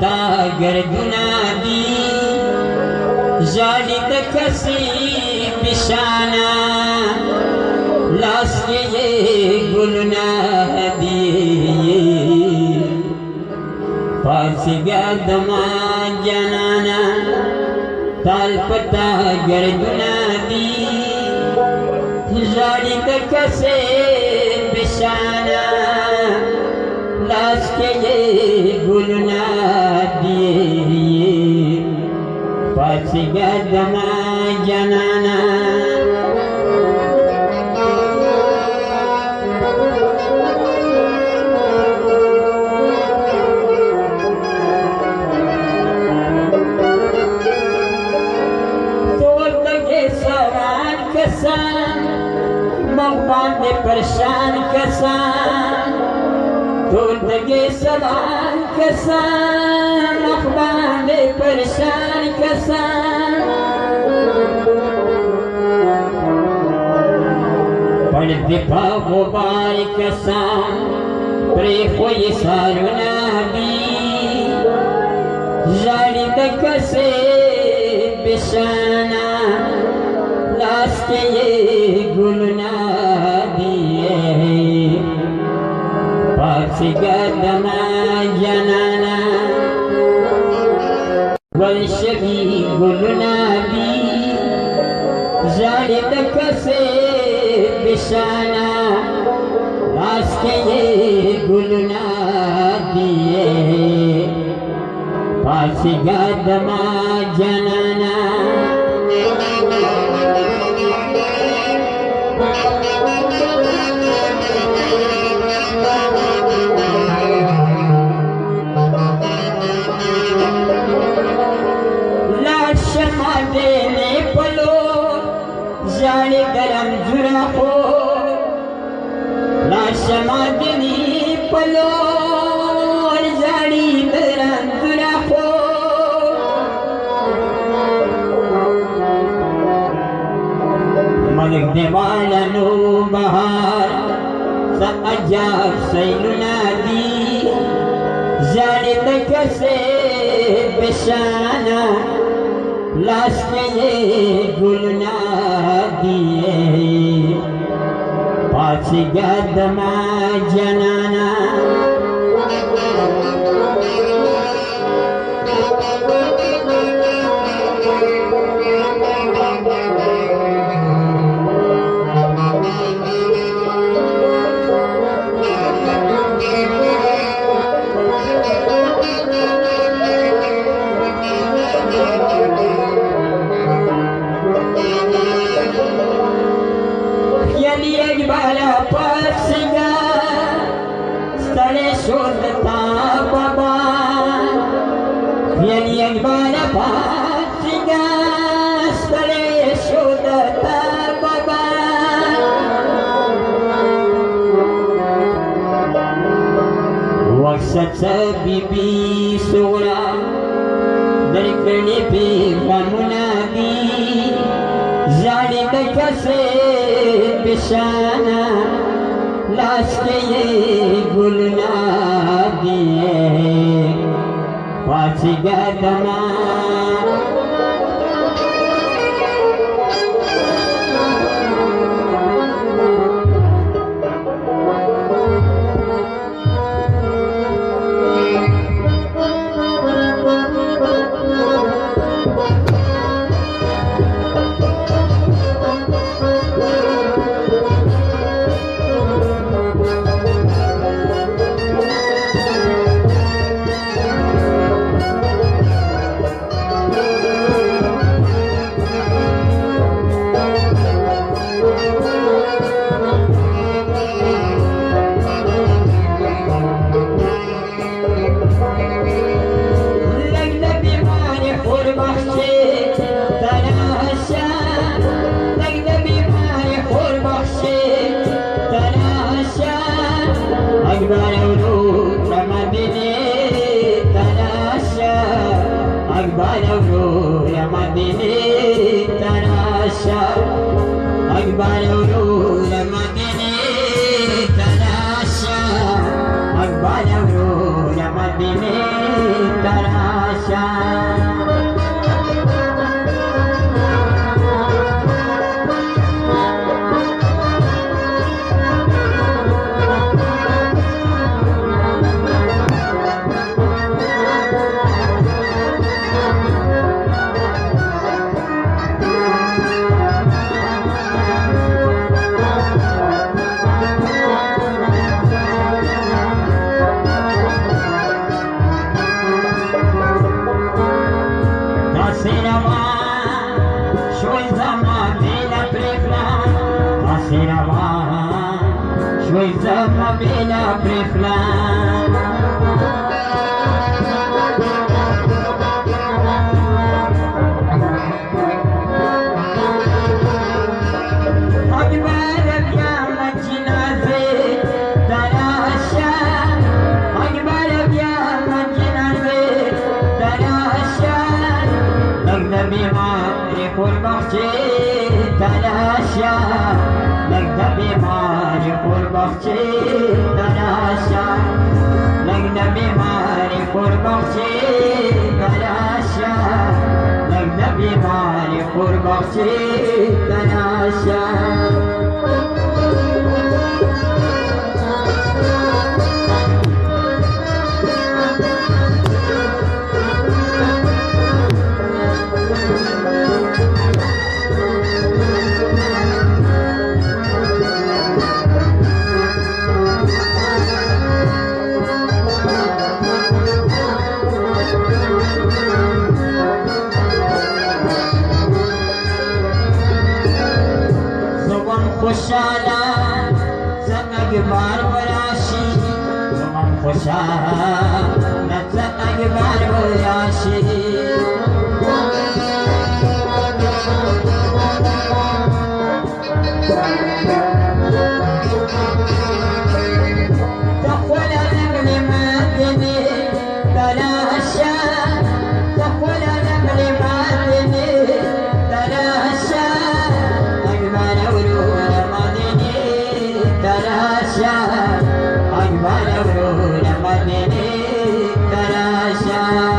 पता गर्दुना दी जालिद कसी बिशाना लास ये गुलना दिए फारसी गदमा जनाना ताल पता गर्दुना दी जालिद कसे बिशाना लाश के ये गुलना दिए पास गदमा जनाना तो तगे सवाल कसान मौबान में परेशान कसान तो तगे सवाल कसान मौबान में परेशान कसान पढ़ दिफा मुबारक कसान प्रे कोई सारुना भी जारी तक से बिशाना लाश के ये गुलना दिए पासी गदमा जनाना वर्ष भी गुलना दी जारी तक से बिशाना लाश के ये गुलना दिए पासी गदमा जनाना लाशमा देने पलो जाने गरम जुरा हो लाशमा देने पलो जानी गरम जुरा हो मलिक देवाला नो बहार अजाब सैलुना दी जाने तक से बिशाना लाश के ये गुलना दिए पासी गदमा जनाना शोधता बाबा बाला पासिगा स्थले शोधता बाबा वक्ष बीबी सोरा दरकने पे ममुना दी जाने तक से बिशाना लाश के ये गुलना दिए पासी गदमा Tara روان شوی زما بلا پرفلان پاسی روان شوی زما بلا پرفلان تلاشا لقنا بیماری قرباقچه تلاشا لقنا بیماری قرباقچه تلاشا لقنا بیماری قرباقچه تلاشا خوشالا زنگ بار وراشی زمان خوشالا زنگ بار وراشی تقول نمل مدني تلاشا تقول نمل مدني تلاشا أجمل ورود تلاشا أجمل ورود مدني تلاشا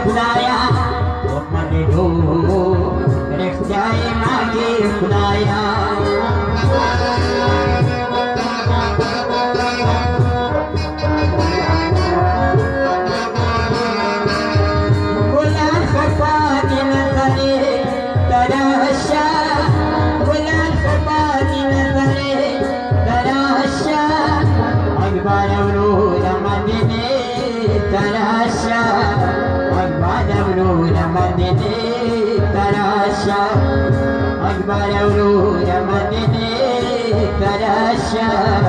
खुदाया मने दो रख्ताए मागे खुदाया गुलाल खफा दिन करे तराशा गुलाल खफा दिन करे तराशा अकबर अवरोध मदीने तराशा ورود مدینه تلاشا أكبر ورود مدینه تلاشا